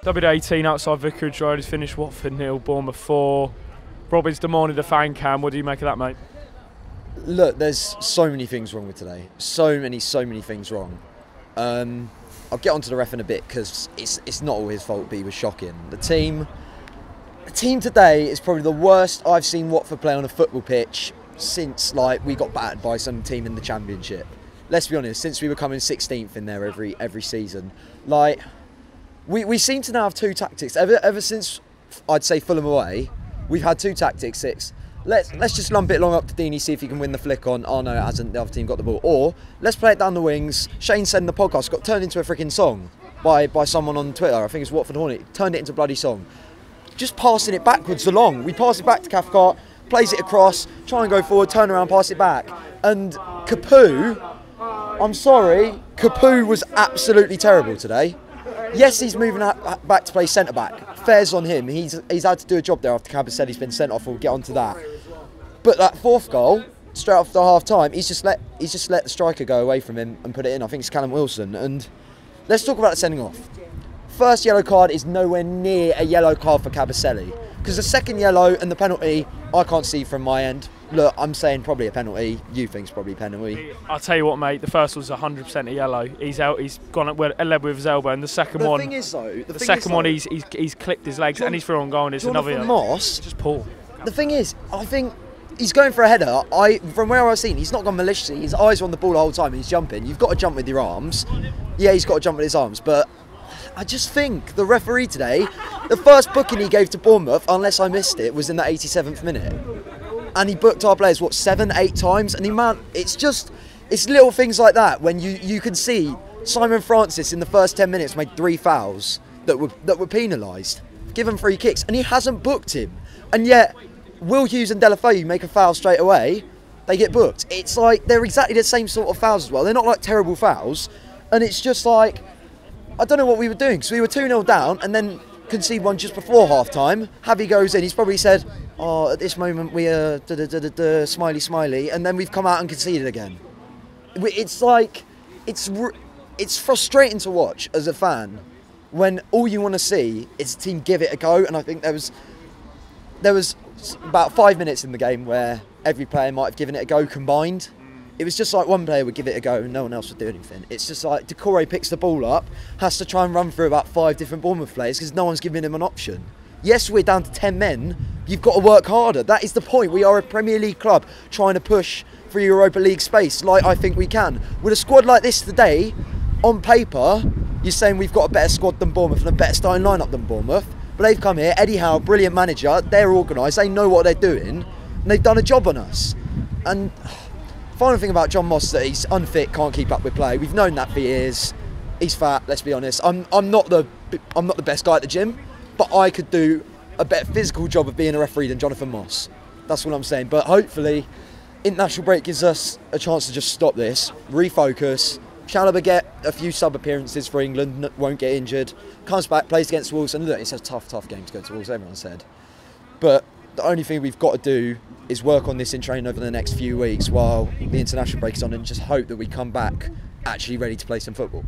W18 outside Vicarage Road has finished Watford 0, Bournemouth 4. Robin's demanded the fan cam. What do you make of that, mate? Look, there's so many things wrong with today. So many things wrong. I'll get onto the ref in a bit because it's not all his fault, but he was shocking. The team today is probably the worst I've seen Watford play on a football pitch since we got battered by some team in the Championship. Let's be honest, since we were coming 16th in there every season. We seem to now have two tactics. Ever since, I'd say, Fulham away, we've had two tactics. Let's just lump it long up to Deeney, see if he can win the flick on, oh no, it hasn't, the other team got the ball. Or, let's play it down the wings. Shane said in the podcast, got turned into a freaking song by someone on Twitter. I think it's Watford Hornet. Turned it into a bloody song. Just passing it backwards along. We pass it back to Cathcart, plays it across, try and go forward, turn around, pass it back. And Capoue, I'm sorry, Capoue was absolutely terrible today. Yes, he's moving back to play centre-back. Fair's on him. He's had to do a job there after Cabas said he's been sent off. We'll get onto that. But that fourth goal, straight after half-time, he's just let the striker go away from him and put it in. I think it's Callum Wilson. And let's talk about the sending off. First yellow card is nowhere near a yellow card for Cabaselli. Because the second yellow and the penalty, I can't see from my end. Look, I'm saying probably a penalty. You think it's probably a penalty. I'll tell you what, mate. The first was 100% a yellow. He's gone up led with his elbow, and the second one. The thing is though, he's clipped his legs and he's through on goal, and it's another yellow. Moss, just poor. The thing is, I think he's going for a header. From where I've seen, he's not gone maliciously. His eyes are on the ball the whole time. He's jumping. You've got to jump with your arms. Yeah, he's got to jump with his arms, but I just think the referee today, the first booking he gave to Bournemouth, unless I missed it, was in the 87th minute. And he booked our players, what, 7, 8 times? And it's little things like that when you can see Simon Francis in the first 10 minutes made 3 fouls that were penalised, given free kicks, and he hasn't booked him. And yet, Will Hughes and Deulofeu make a foul straight away, they get booked. It's like they're exactly the same sort of fouls as well. They're not like terrible fouls. And it's just like, I don't know what we were doing, because we were 2-0 down and then concede one just before half-time. Javi goes in, he's probably said, oh, at this moment we are smiley, smiley, and then we've come out and conceded again. It's like, it's frustrating to watch as a fan when all you want to see is the team give it a go. And I think there was about 5 minutes in the game where every player might have given it a go combined. It was just like one player would give it a go and no one else would do anything. It's just like Decore picks the ball up, has to try and run through about 5 different Bournemouth players because no one's giving him an option. Yes, we're down to 10 men. You've got to work harder. That is the point. We are a Premier League club trying to push for Europa League space like I think we can. With a squad like this today, on paper, you're saying we've got a better squad than Bournemouth and a better starting lineup than Bournemouth. But they've come here, Eddie Howe, brilliant manager, they're organised, they know what they're doing, and they've done a job on us. And final thing about John Moss, that he's unfit, can't keep up with play. We've known that for years. He's fat, let's be honest. I'm not the best guy at the gym, but I could do a better physical job of being a referee than Jonathan Moss. That's what I'm saying. But hopefully, international break gives us a chance to just stop this, refocus. Chalobah get a few sub appearances for England, won't get injured, comes back, plays against Wolves, and look, it's a tough game to go to Wolves, everyone said. But the only thing we've got to do is work on this in training over the next few weeks while the international break is on, and just hope that we come back actually ready to play some football.